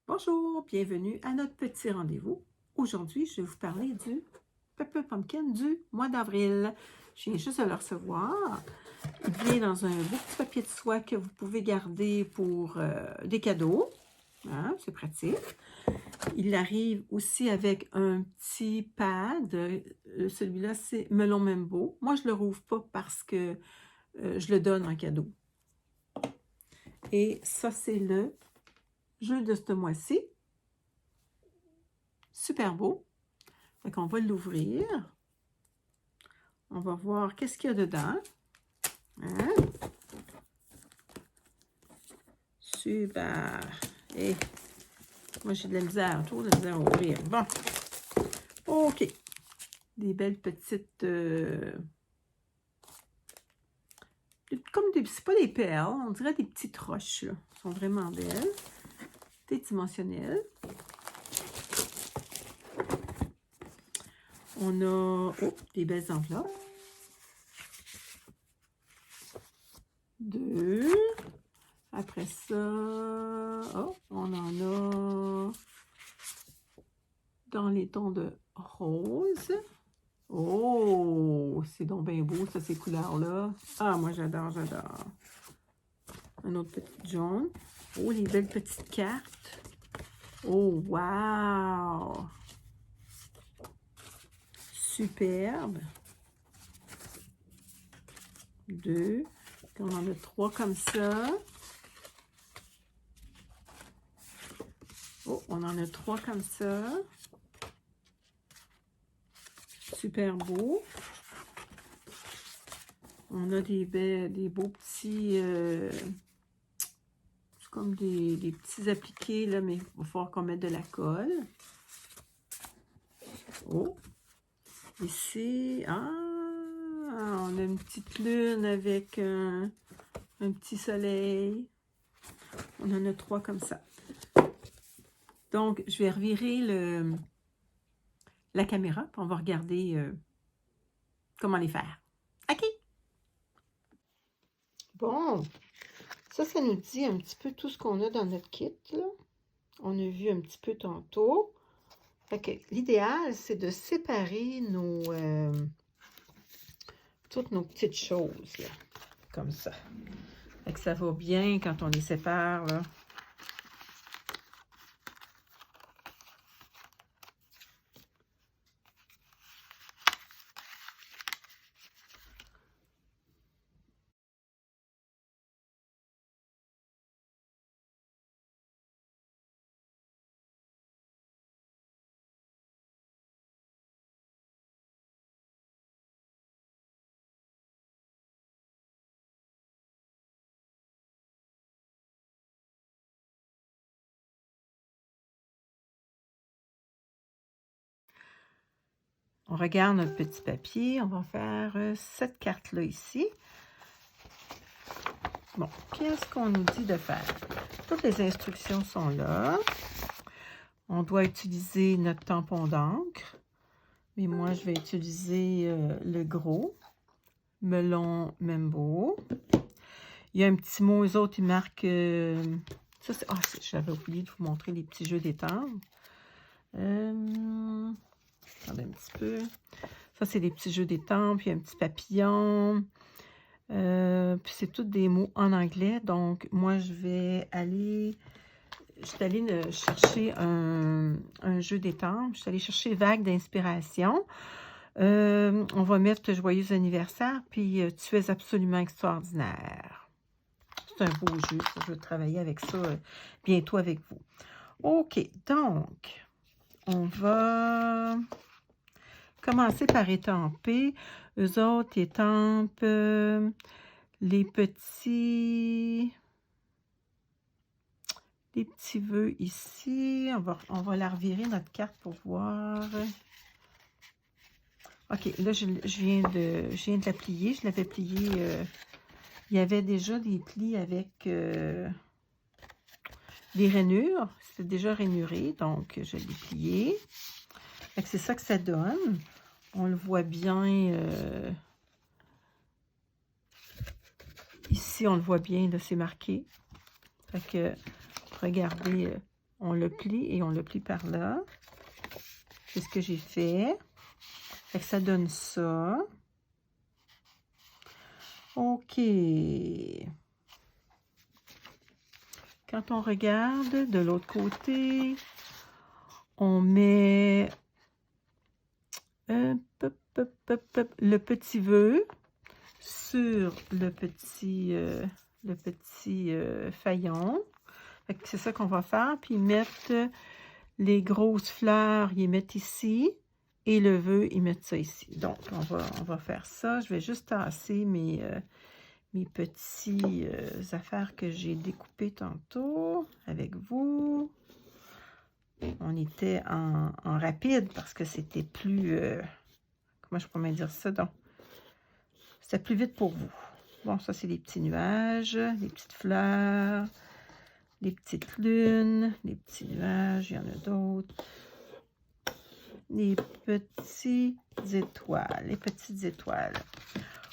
Bonjour, bienvenue à notre petit rendez-vous. Aujourd'hui, je vais vous parler du Pepper Pumpkin du mois d'avril. Je viens juste de le recevoir. Il vient dans un beau petit papier de soie que vous pouvez garder pour des cadeaux. Hein, c'est pratique. Il arrive aussi avec un petit pad. Celui-là, c'est Melon Membo. Moi, je ne le rouvre pas parce que je le donne en cadeau. Et ça, c'est le jeu de ce mois-ci. Super beau. Fait qu'on va l'ouvrir. On va voir qu'est-ce qu'il y a dedans. Hein? Super. Et moi, j'ai de la misère, toujours de la misère à ouvrir. Bon. OK. Des belles petites... comme des... C'est pas des perles, on dirait des petites roches, là. Elles sont vraiment belles. Tridimensionnelles. On a des belles enveloppes. 2. Après ça, on en a dans les tons de rose. Oh, c'est donc bien beau, ça, ces couleurs-là. Ah, moi, j'adore, j'adore. Un autre petit jaune. Oh, les belles petites cartes. Oh, wow! Superbe. 2. On en a 3 comme ça. Oh, on en a 3 comme ça. Super beau. On a des beaux petits... c'est comme des petits appliqués, là, mais il va falloir qu'on mette de la colle. Oh! Ici, on a une petite lune avec un petit soleil. On en a 3 comme ça. Donc, je vais revirer la caméra, puis on va regarder comment les faire. OK! Bon, ça nous dit un petit peu tout ce qu'on a dans notre kit, là. On a vu un petit peu tantôt. Fait que l'idéal, c'est de séparer toutes nos petites choses, là, comme ça. Fait que ça va bien quand on les sépare, là. On regarde notre petit papier. On va faire cette carte-là ici. Bon, qu'est-ce qu'on nous dit de faire? Toutes les instructions sont là. On doit utiliser notre tampon d'encre. Mais moi, je vais utiliser le gros. Melon Membo. Il y a un petit mot, eux autres, ils marquent... ça, c'est... j'avais oublié de vous montrer les petits jeux d'étampe. Attendez un petit peu. Ça, c'est des petits jeux d'étampe. Il y a un petit papillon. Puis c'est tous des mots en anglais. Donc, moi, je suis allée chercher un jeu d'étampe. Je suis allée chercher Vague d'inspiration. On va mettre Joyeux anniversaire, puis Tu es absolument extraordinaire. C'est un beau jeu. Je vais travailler avec ça bientôt avec vous. OK, donc, on va commencer par étamper. Eux autres étampent les petits vœux ici. On va la revirer, notre carte, pour voir. OK, là, je viens de la plier. Je l'avais pliée. Il y avait déjà des plis avec des rainures. C'était déjà rainuré, donc je l'ai plié. C'est ça que ça donne. On le voit bien. Ici, on le voit bien, là, c'est marqué. Fait que, regardez, On le plie et on le plie par là. C'est ce que j'ai fait. Fait que ça donne ça. OK. Quand on regarde de l'autre côté, on met le petit vœu sur le petit faillon. C'est ça qu'on va faire. Puis mettre les grosses fleurs, ils mettent ici. Et le vœu, ils mettent ça ici. Donc, on va faire ça. Je vais juste tasser mes petits affaires que j'ai découpées tantôt avec vous. On était en rapide parce que c'était plus... comment je pourrais dire ça? Donc, c'était plus vite pour vous. Bon, ça, c'est les petits nuages, les petites fleurs, les petites lunes, les petits nuages, il y en a d'autres. Les petites étoiles.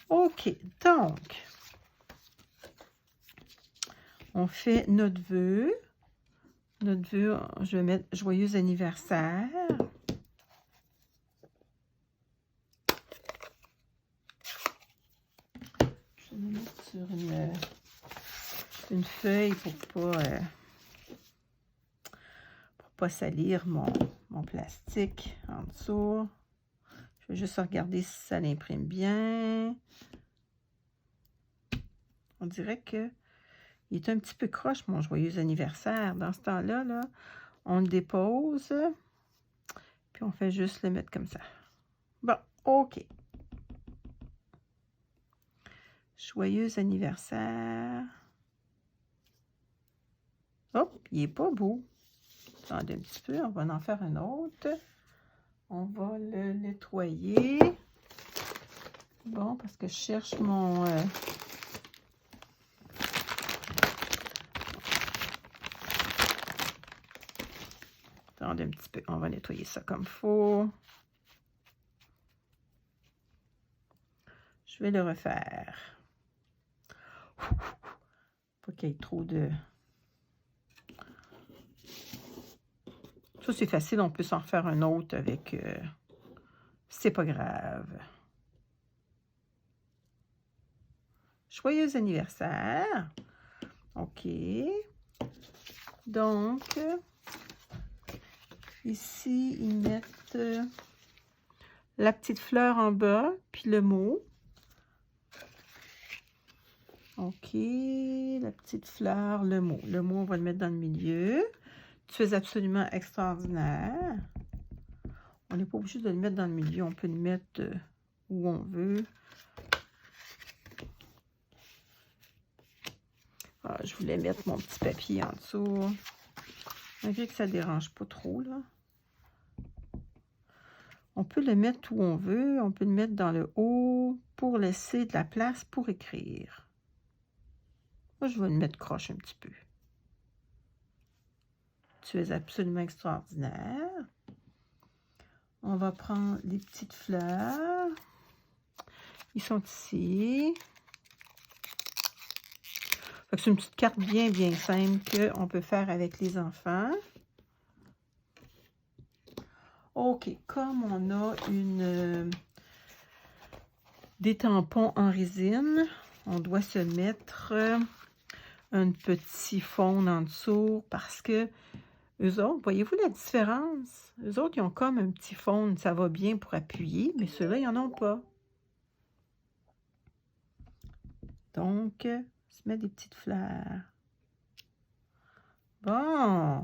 OK, donc, on fait notre vœu. Notre vœu, je vais mettre joyeux anniversaire. Je vais le mettre sur une feuille pour pas salir mon plastique en dessous. Je vais juste regarder si ça l'imprime bien. On dirait que il est un petit peu croche, mon joyeux anniversaire. Dans ce temps-là, là, on le dépose. Puis on fait juste le mettre comme ça. Bon, OK. Joyeux anniversaire. Hop, il n'est pas beau. Attendez un petit peu, on va en faire un autre. On va le nettoyer. Bon, parce que je cherche mon... Attendez un petit peu, on va nettoyer ça comme il faut. Je vais le refaire. Pas qu'il y ait trop de... Ça, c'est facile, on peut s'en refaire un autre avec... c'est pas grave. Joyeux anniversaire. OK. Donc, ici, ils mettent la petite fleur en bas, puis le mot. OK. La petite fleur, le mot. Le mot, on va le mettre dans le milieu. Tu es absolument extraordinaire. On n'est pas obligé de le mettre dans le milieu. On peut le mettre où on veut. Ah, je voulais mettre mon petit papier en dessous. Malgré que ça ne dérange pas trop, là. On peut le mettre où on veut. On peut le mettre dans le haut pour laisser de la place pour écrire. Moi, je vais le mettre croche un petit peu. Tu es absolument extraordinaire. On va prendre les petites fleurs. Ils sont ici. C'est une petite carte bien simple qu'on peut faire avec les enfants. OK, comme on a des tampons en résine, on doit se mettre un petit fond en dessous parce que eux autres, voyez-vous la différence? Eux autres, ils ont comme un petit fond, ça va bien pour appuyer, mais ceux-là, ils n'en ont pas. Donc, se met des petites fleurs. Bon,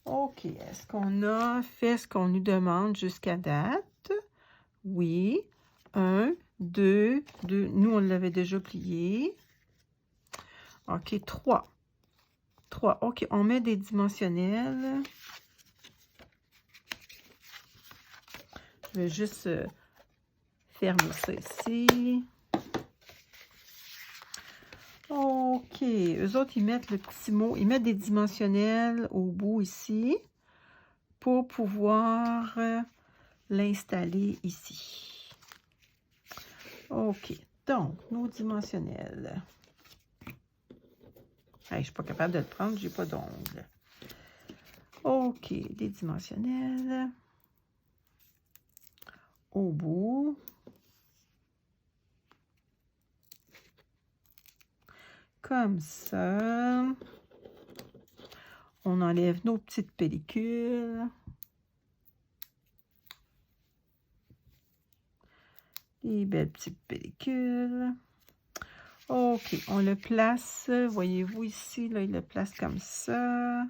OK. Est-ce qu'on a fait ce qu'on nous demande jusqu'à date? Oui. 1, 2, 2. Nous, on l'avait déjà plié. OK, 3. 3. OK, on met des dimensionnels. Je vais juste fermer ça ici. OK. Eux autres, ils mettent le petit mot. Ils mettent des dimensionnels au bout ici pour pouvoir l'installer ici. OK. Donc, nos dimensionnels. Hey, je ne suis pas capable de le prendre, je n'ai pas d'ongles. OK, des dimensionnels. Au bout. Comme ça. On enlève nos petites pellicules. Des belles petites pellicules. OK, on le place, voyez-vous ici, là, il le place comme ça.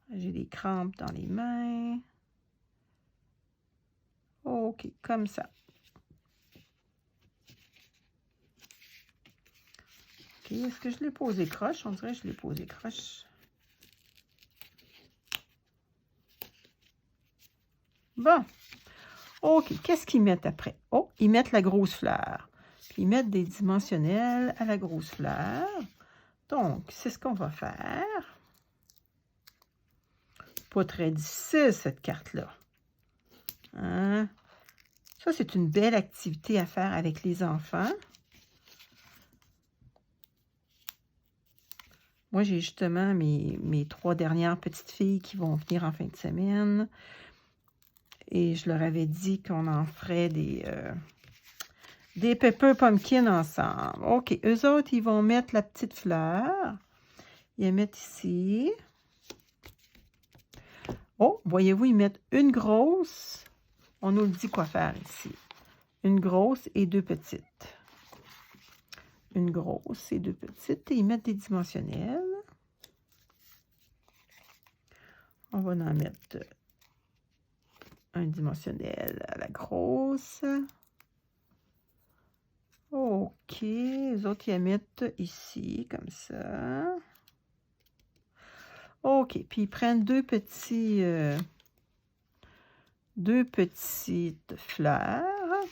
J'ai des crampes dans les mains. OK, comme ça. OK, est-ce que je l'ai posé croche? On dirait que je l'ai posé croche. Bon. OK, qu'est-ce qu'ils mettent après? Oh, ils mettent la grosse fleur. Puis ils mettent des dimensionnels à la grosse fleur. Donc, c'est ce qu'on va faire. Pas très difficile, cette carte-là. Hein? Ça, c'est une belle activité à faire avec les enfants. Moi, j'ai justement mes 3 dernières petites filles qui vont venir en fin de semaine. Et je leur avais dit qu'on en ferait des pepper pumpkin ensemble. OK, eux autres, ils vont mettre la petite fleur. Ils la mettent ici. Oh, voyez-vous, ils mettent une grosse. On nous le dit quoi faire ici. Une grosse et 2 petites. Une grosse et 2 petites. Et ils mettent des dimensionnels. On va en mettre un dimensionnel à la grosse. OK. Les autres, ils la mettent ici, comme ça. OK. Puis, ils prennent deux petites fleurs.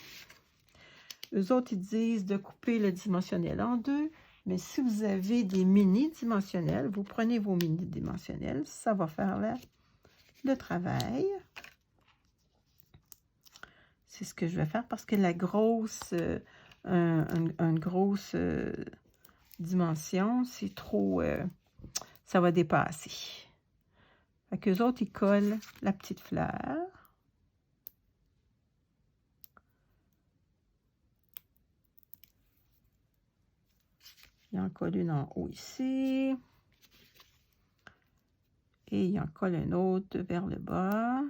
Eux autres, ils disent de couper le dimensionnel en deux. Mais si vous avez des mini-dimensionnels, vous prenez vos mini-dimensionnels. Ça va faire le travail. C'est ce que je vais faire parce que la grosse, une grosse dimension, c'est trop, ça va dépasser. Fait qu'eux autres, ils collent la petite fleur. Il en colle une en haut ici. Et il en colle un autre vers le bas.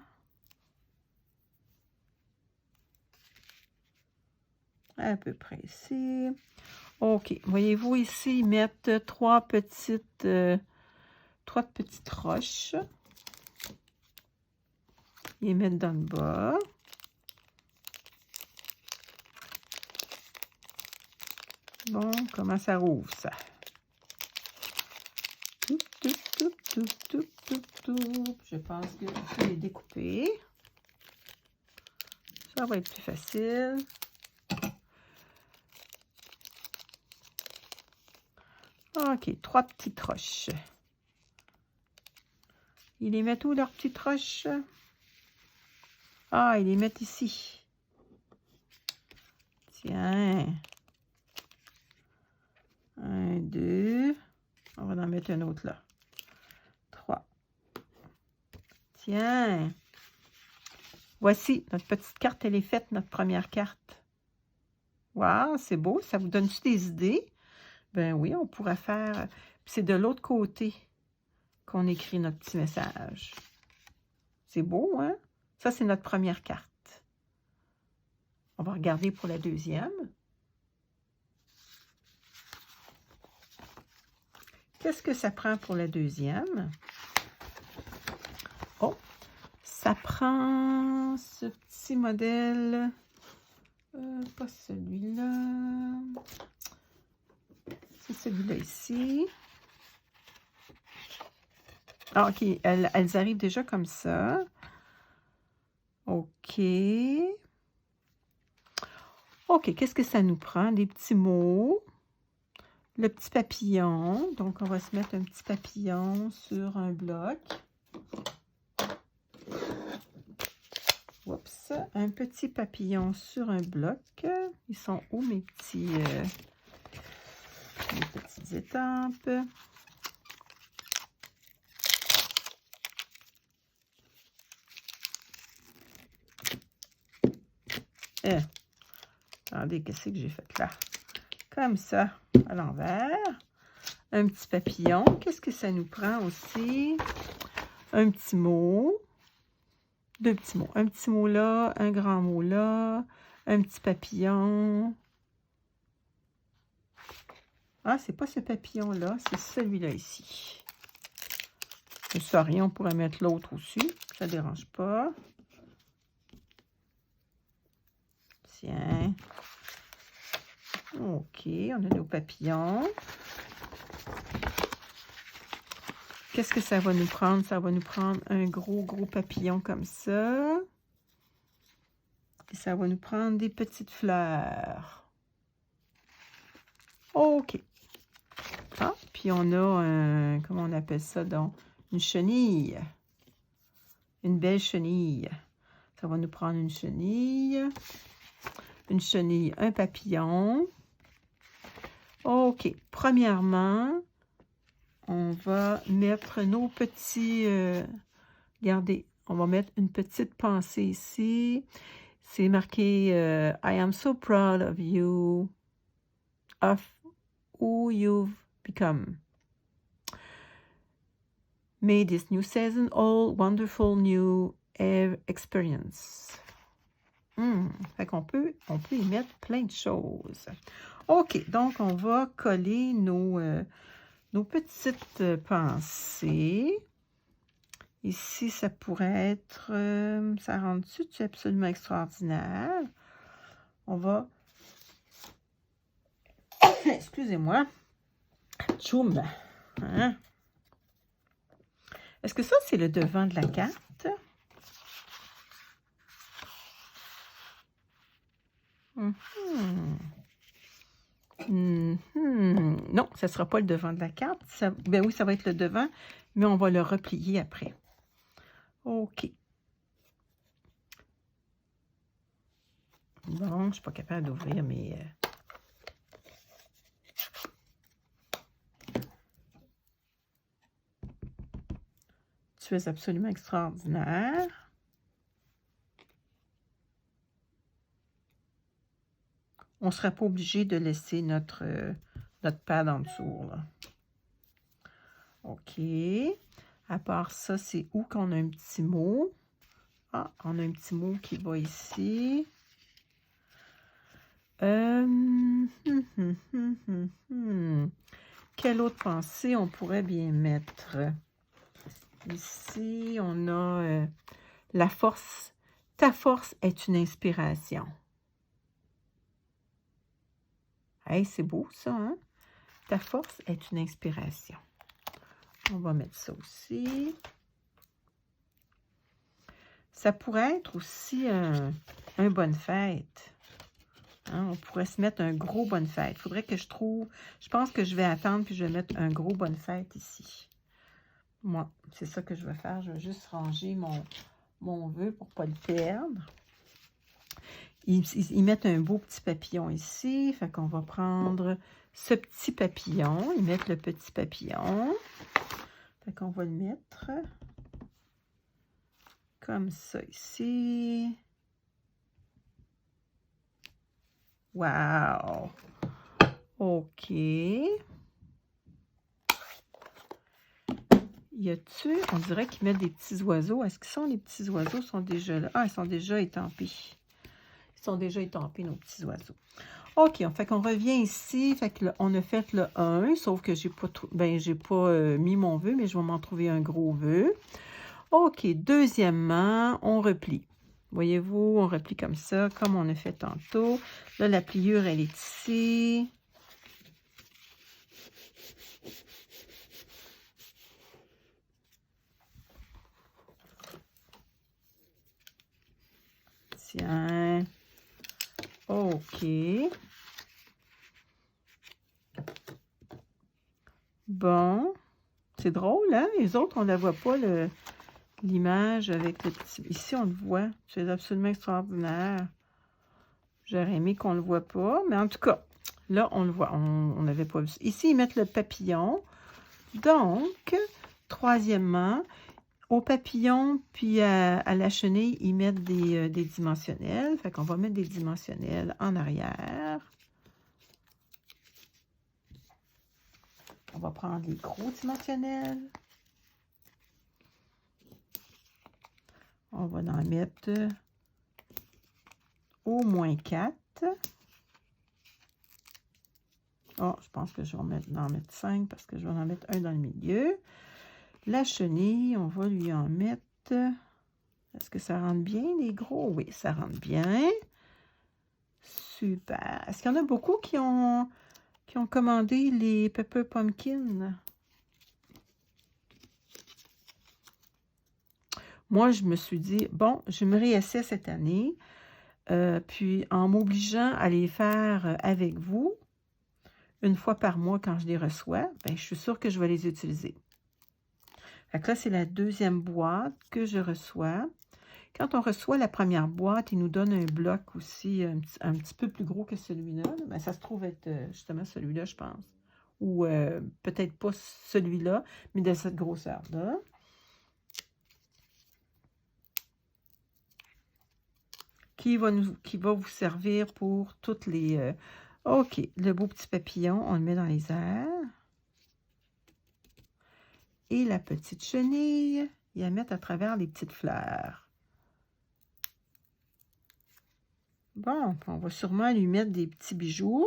À peu près ici. OK. Voyez-vous ici, ils mettent trois petites roches. Ils les mettent dans le bas. Bon, comment ça rouvre, ça? Tout. Je pense que je peux les découper. Ça va être plus facile. OK, 3 petites roches. Ils les mettent où, leurs petites roches? Ah, ils les mettent ici. Tiens. 1, 2. On va en mettre un autre là. 3. Tiens. Voici, notre petite carte, elle est faite, notre première carte. Wow, c'est beau. Ça vous donne-tu des idées? Ben oui, on pourrait faire... C'est de l'autre côté qu'on écrit notre petit message. C'est beau, hein? Ça, c'est notre première carte. On va regarder pour la deuxième. Qu'est-ce que ça prend pour la deuxième? Oh, ça prend ce petit modèle. Pas celui-là. C'est celui-là ici. Ah, OK. Elles arrivent déjà comme ça. OK. OK, qu'est-ce que ça nous prend? Des petits mots. Le petit papillon. Donc, on va se mettre un petit papillon sur un bloc. Oups. Un petit papillon sur un bloc. Ils sont où, mes petites étampes? Attendez, qu'est-ce que j'ai fait là? Comme ça, à l'envers. Un petit papillon. Qu'est-ce que ça nous prend aussi? Un petit mot. Deux petits mots. Un petit mot là, un grand mot là, un petit papillon. Ah, c'est pas ce papillon-là, c'est celui-là ici. Je ne sais rien, on pourrait mettre l'autre aussi. Ça ne dérange pas. Tiens. OK, on a nos papillons. Qu'est-ce que ça va nous prendre? Ça va nous prendre un gros papillon comme ça. Et ça va nous prendre des petites fleurs. OK. Ah, puis on a un, comment on appelle ça donc? Une chenille. Une belle chenille. Ça va nous prendre une chenille, un papillon. OK. Premièrement, on va mettre nos petits... regardez, on va mettre une petite pensée ici. C'est marqué I am so proud of you, of who you've become. May this new season all wonderful new experience. Fait qu'on peut y mettre plein de choses. OK, donc on va coller nos petites pensées. Ici, ça pourrait être... ça rentre dessus, c'est absolument extraordinaire. On va... Excusez-moi. Tchoum. Hein? Est-ce que ça, c'est le devant de la carte? Non, ça ne sera pas le devant de la carte. Ça, ben oui, ça va être le devant, mais on va le replier après. OK. Bon, je ne suis pas capable d'ouvrir, mais... Tu es absolument extraordinaire. On ne sera pas obligé de laisser notre pad en dessous, là. OK. À part ça, c'est où qu'on a un petit mot? Ah, on a un petit mot qui va ici. Quelle autre pensée on pourrait bien mettre? Ici, on a la force. Ta force est une inspiration. Hey, c'est beau ça, hein? Ta force est une inspiration. On va mettre ça aussi. Ça pourrait être aussi un bonne fête. Hein? On pourrait se mettre un gros bonne fête. Il faudrait que je trouve... Je pense que je vais attendre puis je vais mettre un gros bonne fête ici. Moi, c'est ça que je vais faire. Je vais juste ranger mon vœu pour ne pas le perdre. Ils mettent un beau petit papillon ici. Fait qu'on va prendre ce petit papillon. Ils mettent le petit papillon. Fait qu'on va le mettre comme ça ici. Wow! OK. Y a-tu... On dirait qu'ils mettent des petits oiseaux. Est-ce qu'ils sont les petits oiseaux? Ils sont déjà là. Ah, ils sont déjà étampés. Ils sont déjà étampés, nos petits oiseaux. OK, fait qu'on revient ici. Fait que là, on a fait le 1, sauf que j'ai pas mis mon vœu, mais je vais m'en trouver un gros vœu. OK, deuxièmement, on replie. Voyez-vous, on replie comme ça, comme on a fait tantôt. Là, la pliure, elle est ici. Tiens. OK. Bon. C'est drôle, hein? Les autres, on ne la voit pas, l'image avec le petit... Ici, on le voit. C'est absolument extraordinaire. J'aurais aimé qu'on ne le voit pas. Mais en tout cas, là, on le voit. On n'avait pas vu. Ici, ils mettent le papillon. Donc, troisièmement, Au papillon, puis à la chenille, ils mettent des dimensionnels. Fait qu'on va mettre des dimensionnels en arrière. On va prendre les gros dimensionnels. On va en mettre au moins 4. Oh, je pense que je vais en mettre 5 parce que je vais en mettre un dans le milieu. La chenille, on va lui en mettre... Est-ce que ça rentre bien, les gros? Oui, ça rentre bien. Super. Est-ce qu'il y en a beaucoup qui ont commandé les Pepper Pumpkin? Moi, je me suis dit, bon, je me réessaie cette année. Puis, en m'obligeant à les faire avec vous, une fois par mois quand je les reçois, ben, je suis sûre que je vais les utiliser. Fait que là, c'est la deuxième boîte que je reçois. Quand on reçoit la première boîte, il nous donne un bloc aussi un petit peu plus gros que celui-là. Ben, ça se trouve être justement celui-là, je pense. Ou peut-être pas celui-là, mais de cette grosseur-là. Qui va vous servir pour toutes les... OK, le beau petit papillon, on le met dans les airs. Et la petite chenille, il la met à travers les petites fleurs. Bon, on va sûrement lui mettre des petits bijoux.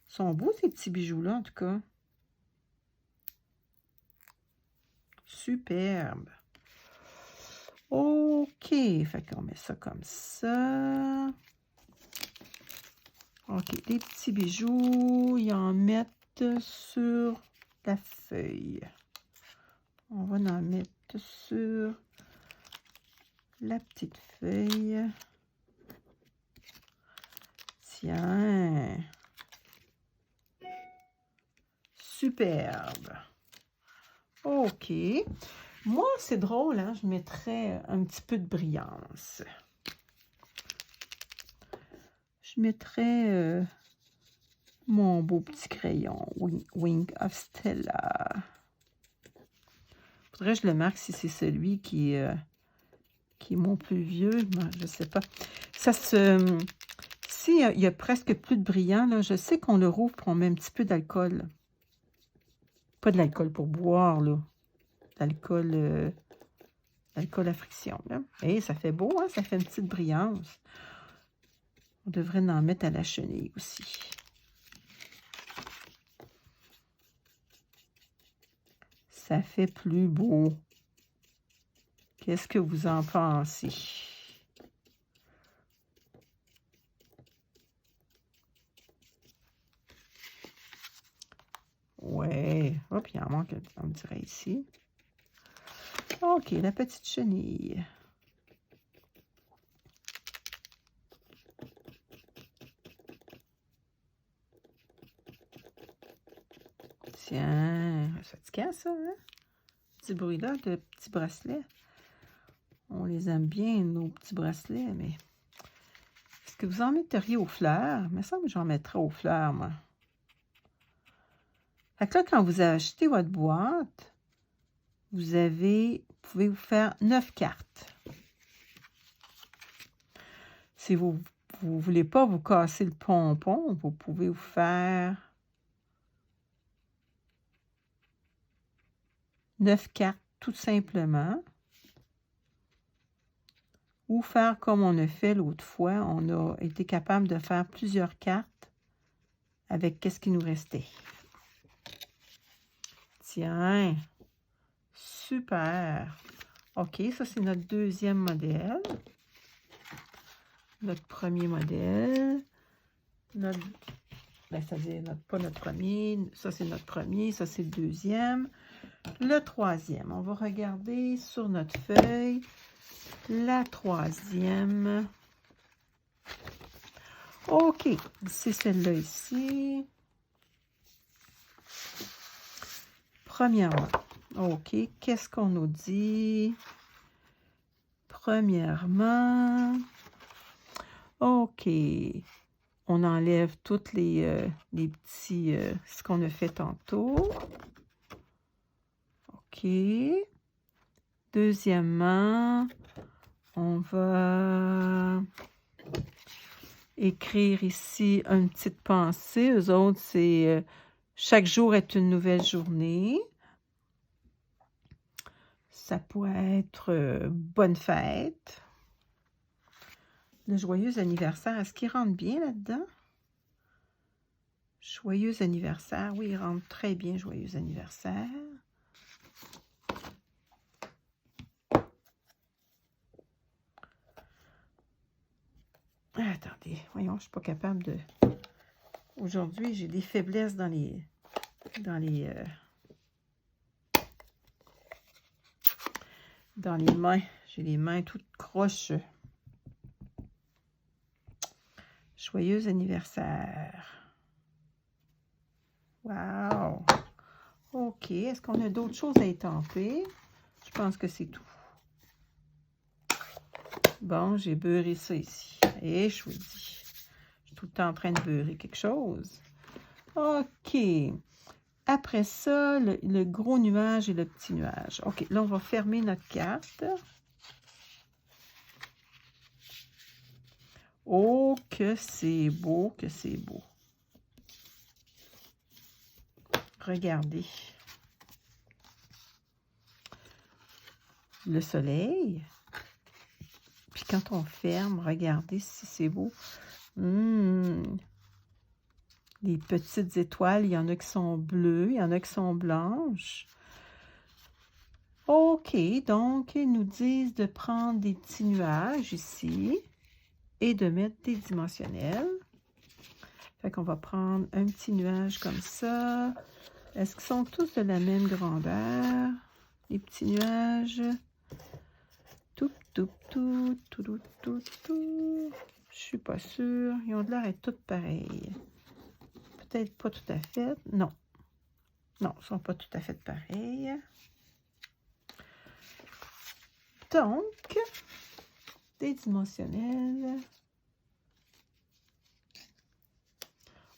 Ils sont beaux, ces petits bijoux-là, en tout cas. Superbe. OK, fait qu'on met ça comme ça. OK, les petits bijoux, ils en mettent sur la feuille. On va en mettre sur la petite feuille. Tiens. Superbe. OK. Moi, c'est drôle, hein? Je mettrais un petit peu de brillance. Je mettrais mon beau petit crayon, Wing of Stella. Faudrait que je le marque si c'est celui qui est mon plus vieux. Je ne sais pas. Ça se... S'il y a presque plus de brillant, là, je sais qu'on le rouvre pour on met un petit peu d'alcool. Pas de l'alcool pour boire, là. L'alcool à friction, là. Et ça fait beau, hein? Ça fait une petite brillance. On devrait en mettre à la chenille aussi. Ça fait plus beau. Qu'est-ce que vous en pensez? Ouais. Hop, il en manque, on dirait ici. OK, la petite chenille. Tiens, c'est fatigant ça, hein? Petit bruit-là de petits bracelets. On les aime bien, nos petits bracelets, mais... Est-ce que vous en metteriez aux fleurs? Il me semble que j'en mettrais aux fleurs, moi. Fait que là, quand vous achetez votre boîte, vous pouvez vous faire 9 cartes. Si vous ne voulez pas vous casser le pompon, vous pouvez vous faire 9 cartes tout simplement. Ou faire comme on a fait l'autre fois. On a été capable de faire plusieurs cartes avec qu'est-ce qui nous restait. Tiens, super. OK, ça c'est notre deuxième modèle. Notre premier modèle. C'est-à-dire pas notre premier. Ça c'est notre premier, ça c'est le deuxième. Le troisième, on va regarder sur notre feuille. La troisième. OK, c'est celle-là ici. Premièrement, OK, qu'est-ce qu'on nous dit? Premièrement, OK, on enlève toutes les petits, ce qu'on a fait tantôt. OK. Deuxièmement, on va écrire ici une petite pensée. Eux autres, c'est chaque jour est une nouvelle journée. Ça pourrait être bonne fête. Le joyeux anniversaire, est-ce qu'il rentre bien là-dedans? Joyeux anniversaire, oui, il rentre très bien, joyeux anniversaire. Ah, attendez, voyons, je ne suis pas capable de... Aujourd'hui, j'ai des faiblesses dans les mains. J'ai les mains toutes croches. Joyeux anniversaire. Wow! OK. Est-ce qu'on a d'autres choses à étamper? Je pense que c'est tout. Bon, j'ai beurré ça ici. Et je vous dis, je suis tout le temps en train de beurrer quelque chose. OK. Après ça, le gros nuage et le petit nuage. OK, là, on va fermer notre carte. Oh, que c'est beau, que c'est beau. Regardez. Le soleil. Puis quand on ferme, regardez si c'est beau. Les petites étoiles, il y en a qui sont bleues, il y en a qui sont blanches. OK, donc ils nous disent de prendre des petits nuages ici et de mettre des dimensionnels. Fait qu'on va prendre un petit nuage comme ça. Est-ce qu'ils sont tous de la même grandeur? Les petits nuages. Tout, tout, tout, tout, tout, tout, tout. Je suis pas sûre. Ils ont de l'air d'être tous pareils. Peut-être pas tout à fait. Non. Non, ils ne sont pas tout à fait pareils. Donc, des dimensionnels.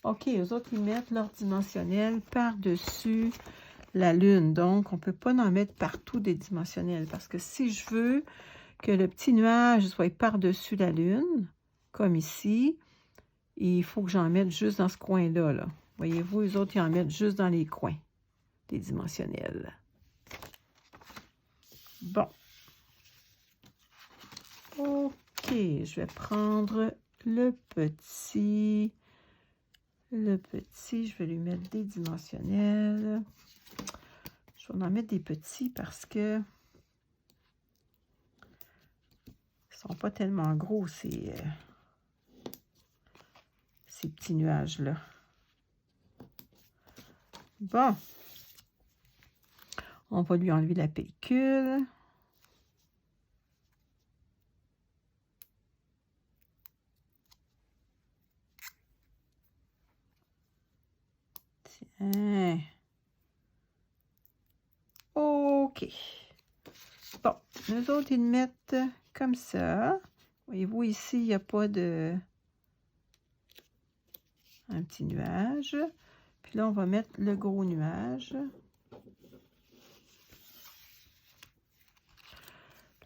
OK, eux autres, ils mettent leur dimensionnel par-dessus la Lune. Donc, on ne peut pas en mettre partout des dimensionnels. Parce que si je veux que le petit nuage soit par-dessus la Lune, comme ici, il faut que j'en mette juste dans ce coin-là. Là. Voyez-vous, eux autres, ils en mettent juste dans les coins des dimensionnels. Bon. OK, je vais prendre le petit. Le petit, je vais lui mettre des dimensionnels. Je vais en mettre des petits parce que ils sont pas tellement gros, ces petits nuages-là. Bon. On va lui enlever la pellicule. Tiens. OK. Bon, nous autres, ils le mettent comme ça. Voyez-vous, ici, il n'y a pas de... un petit nuage. Puis là, on va mettre le gros nuage.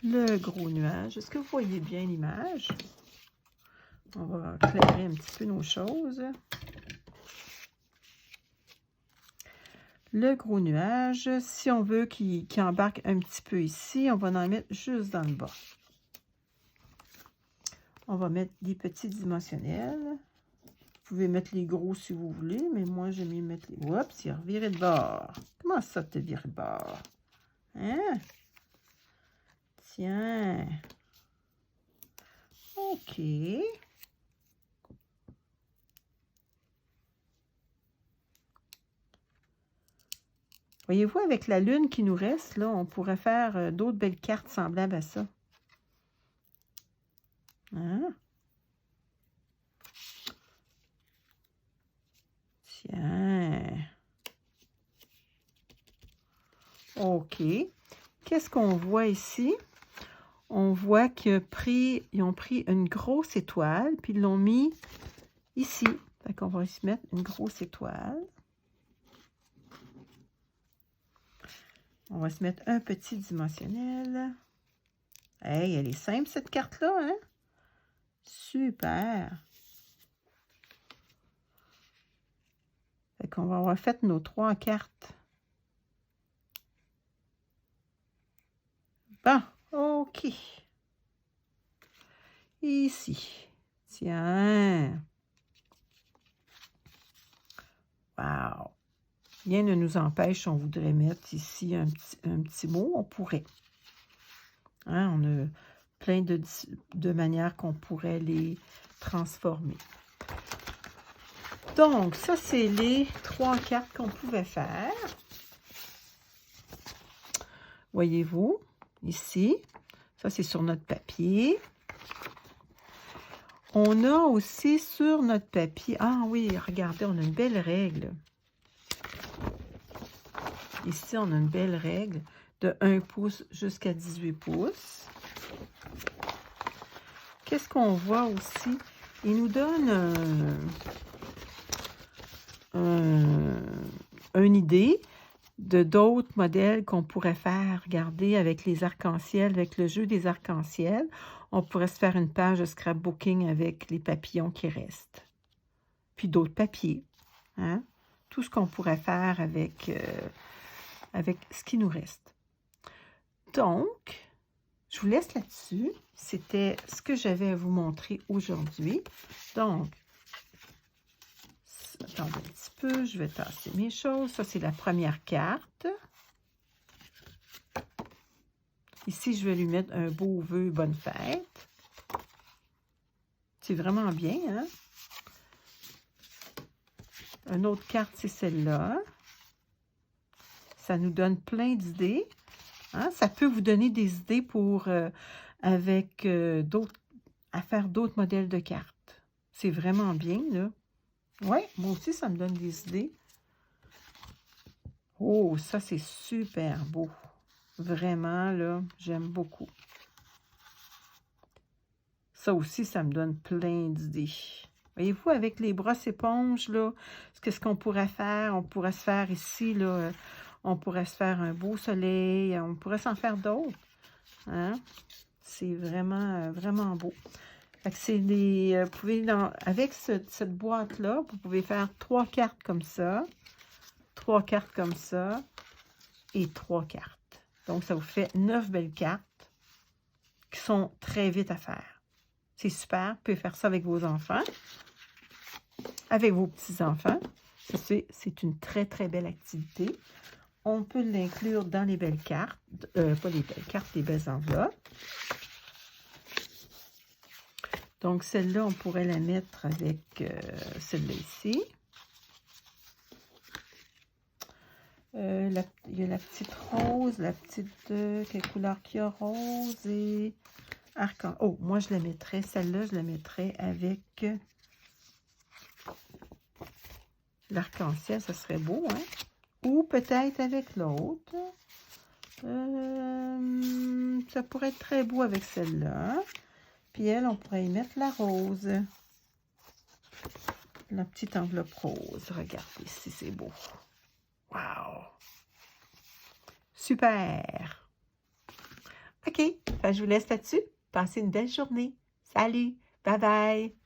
Le gros nuage. Est-ce que vous voyez bien l'image? On va éclairer un petit peu nos choses. Le gros nuage, si on veut qu'il embarque un petit peu ici, on va en mettre juste dans le bas. On va mettre des petits dimensionnels. Vous pouvez mettre les gros si vous voulez, mais moi, j'aime mieux mettre les... Oups, il a reviré de bord. Comment ça, te virer de bord? Hein? Tiens. OK. Voyez-vous, avec la lune qui nous reste, là, on pourrait faire d'autres belles cartes semblables à ça. Hein? Tiens. OK. Qu'est-ce qu'on voit ici? On voit qu'ils ont pris une grosse étoile, puis ils l'ont mis ici. Fait qu'on va se mettre une grosse étoile. On va se mettre un petit dimensionnel. Hey, elle est simple, cette carte-là, hein? Super! Fait qu'on va avoir fait nos 3 cartes. Bon, OK. Ici. Tiens. Wow! Rien ne nous empêche, on voudrait mettre ici un petit mot, on pourrait. Hein, on a plein de manières qu'on pourrait les transformer. Donc, ça, c'est les 3 cartes qu'on pouvait faire. Voyez-vous, ici, ça, c'est sur notre papier. On a aussi sur notre papier... Ah oui, regardez, on a une belle règle. Ici, on a une belle règle de 1 pouce jusqu'à 18 pouces. Qu'est-ce qu'on voit aussi? Il nous donne une idée de d'autres modèles qu'on pourrait faire. Regardez, avec les arcs-en-ciel, avec le jeu des arcs-en-ciel, on pourrait se faire une page de scrapbooking avec les papillons qui restent. Puis d'autres papiers. Hein? Tout ce qu'on pourrait faire avec ce qui nous reste. Donc, je vous laisse là-dessus. C'était ce que j'avais à vous montrer aujourd'hui. Donc, attendez un petit peu, je vais tasser mes choses. Ça, c'est la première carte. Ici, je vais lui mettre un beau vœu bonne fête. C'est vraiment bien, hein? Une autre carte, c'est celle-là. Ça nous donne plein d'idées. Hein? Ça peut vous donner des idées pour avec à faire d'autres modèles de cartes. C'est vraiment bien, là. Oui, moi aussi, ça me donne des idées. Oh, ça, c'est super beau. Vraiment, là, j'aime beaucoup. Ça aussi, ça me donne plein d'idées. Voyez-vous, avec les brosses éponges, là, qu'est-ce qu'on pourrait faire? On pourrait se faire ici, là, on pourrait se faire un beau soleil, on pourrait s'en faire d'autres. Hein? C'est vraiment, vraiment beau. Fait que c'est des... vous pouvez, avec cette boîte-là, vous pouvez faire 3 cartes comme ça, 3 cartes comme ça, et 3 cartes. Donc, ça vous fait 9 belles cartes qui sont très vite à faire. C'est super. Vous pouvez faire ça avec vos enfants, avec vos petits-enfants. C'est une très, très belle activité. On peut l'inclure dans les belles cartes, pas les belles cartes, les belles enveloppes. Donc, celle-là, on pourrait la mettre avec celle-là ici. Il y a la petite rose, la petite... quelle couleur qu'il y a? Rose et arc-en... Oh, moi, je la mettrais, celle-là, je la mettrais avec l'arc-en-ciel, ça serait beau, hein? Ou peut-être avec l'autre. Ça pourrait être très beau avec celle-là. Puis elle, on pourrait y mettre la rose. La petite enveloppe rose. Regardez si c'est beau. Wow! Super! OK, je vous laisse là-dessus. Passez une belle journée. Salut! Bye bye!